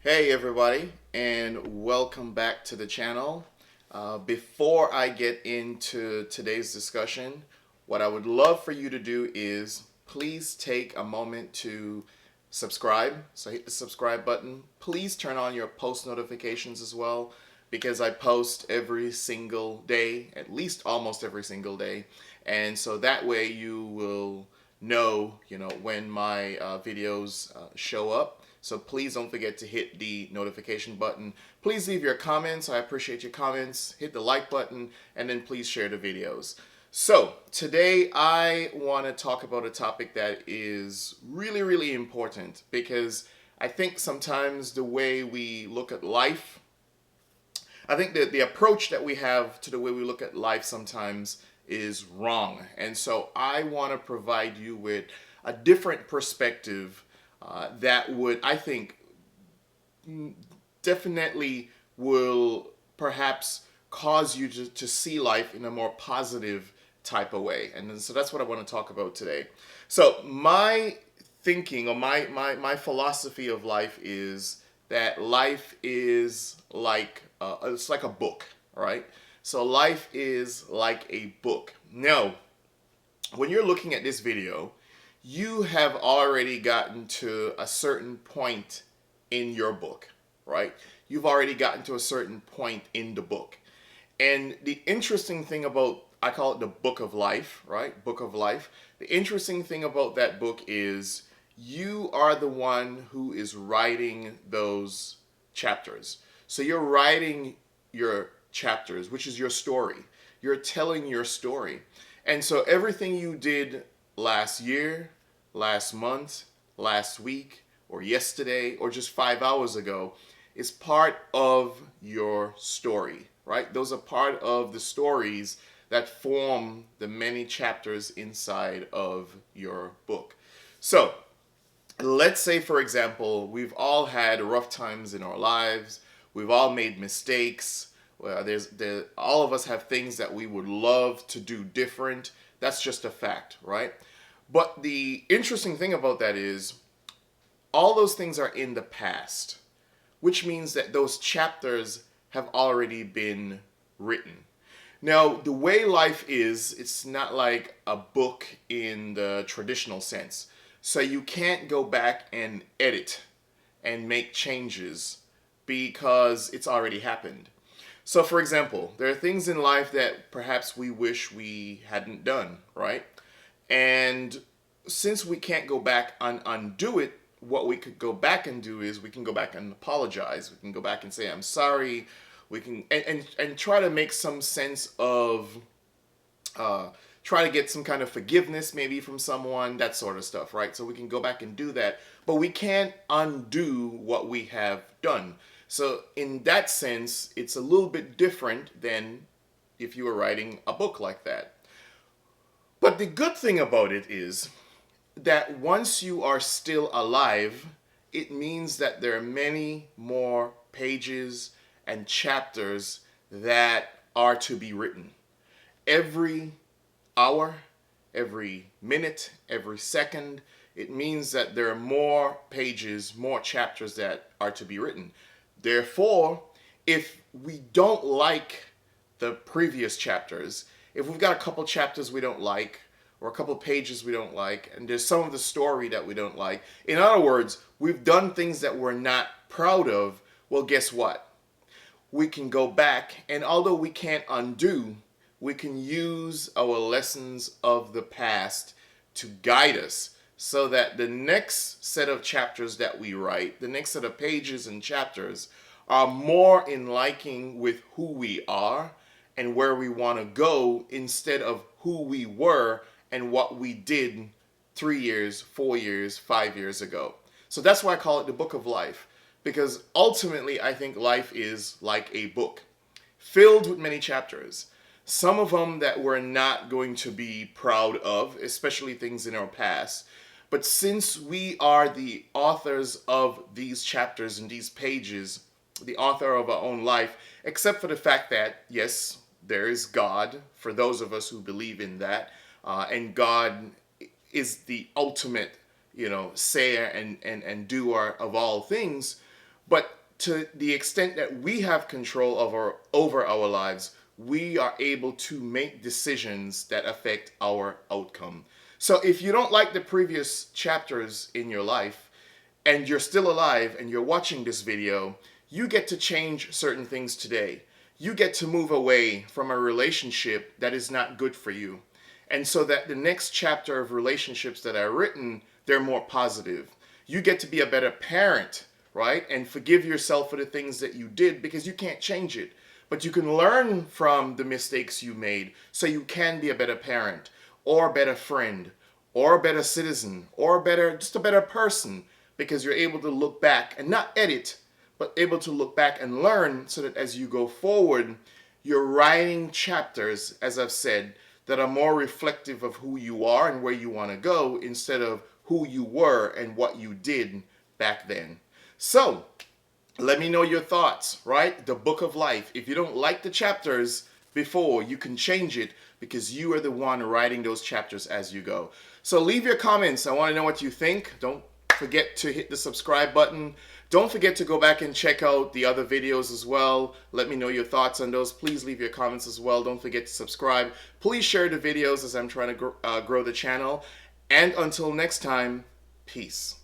Hey everybody, and welcome back to the channel. Before I get into today's discussion, what I would love for you to do is please take a moment to subscribe. So hit the subscribe button. Please turn on your post notifications as well because I post every single day, at least almost every single day. And so that way you will know, when my videos show up. So please don't forget to hit the notification button. Please leave your comments. I appreciate your comments. Hit the like button and then please share the videos. So today I want to talk about a topic that is really, really important because I think sometimes the way we look at life, I think that the approach that we have to the way we look at life sometimes is wrong. And so I want to provide you with a different perspective that would, I think, definitely will perhaps cause you to see life in a more positive type of way. And so that's what I want to talk about today. So my thinking or my philosophy of life is that life is like it's like a book, right? So life is like a book. Now, when you're looking at this video, you have already gotten to a certain point in your book, right? You've already gotten to a certain point in the book. And the interesting thing about, I call it the book of life, right? Book of life. The interesting thing about that book is you are the one who is writing those chapters. So you're writing your chapters, which is your story. You're telling your story. And so everything you did last year, last month, last week, or yesterday, or just 5 hours ago is part of your story, right? Those are part of the stories that form the many chapters inside of your book. So, let's say, for example, we've all had rough times in our lives. We've all made mistakes. Well, all of us have things that we would love to do different. That's just a fact, right? But the interesting thing about that is all those things are in the past, which means that those chapters have already been written. Now, the way life is, it's not like a book in the traditional sense. So you can't go back and edit and make changes because it's already happened. So, for example, there are things in life that perhaps we wish we hadn't done, right? And since we can't go back and undo it, what we could go back and do is we can go back and apologize. We can go back and say, I'm sorry. We can and try to make some sense of uh, try to get some kind of forgiveness maybe from someone, that sort of stuff, right? So we can go back and do that, but we can't undo what we have done. So in that sense, it's a little bit different than if you were writing a book like that. But the good thing about it is that once you are still alive, it means that there are many more pages and chapters that are to be written. Every hour, every minute, every second, it means that there are more pages, more chapters that are to be written. Therefore, if we don't like the previous chapters, if we've got a couple chapters we don't like, or a couple pages we don't like, and there's some of the story that we don't like, in other words, we've done things that we're not proud of, well, guess what? We can go back, and although we can't undo, we can use our lessons of the past to guide us so that the next set of chapters that we write, the next set of pages and chapters, are more in liking with who we are and where we want to go instead of who we were and what we did 3 years, 4 years, 5 years ago. So that's why I call it the book of life, because ultimately I think life is like a book filled with many chapters. Some of them that we're not going to be proud of, especially things in our past. But since we are the authors of these chapters and these pages, the author of our own life, except for the fact that, yes, there is God, for those of us who believe in that, and God is the ultimate, sayer and doer of all things. But to the extent that we have control over our lives, we are able to make decisions that affect our outcome. So if you don't like the previous chapters in your life and you're still alive and you're watching this video, you get to change certain things today. You get to move away from a relationship that is not good for you. And so that the next chapter of relationships that are written, they're more positive. You get to be a better parent, right? And forgive yourself for the things that you did because you can't change it. But you can learn from the mistakes you made so you can be a better parent or a better friend or a better citizen or just a better person, because you're able to look back and not edit, but able to look back and learn so that as you go forward, you're writing chapters, as I've said, that are more reflective of who you are and where you want to go instead of who you were and what you did back then. So, let me know your thoughts, right? The book of life. If you don't like the chapters before, you can change it because you are the one writing those chapters as you go. So leave your comments. I want to know what you think. Don't forget to hit the subscribe button. Don't forget to go back and check out the other videos as well. Let me know your thoughts on those. Please leave your comments as well. Don't forget to subscribe. Please share the videos as I'm trying to grow the channel. And until next time, peace.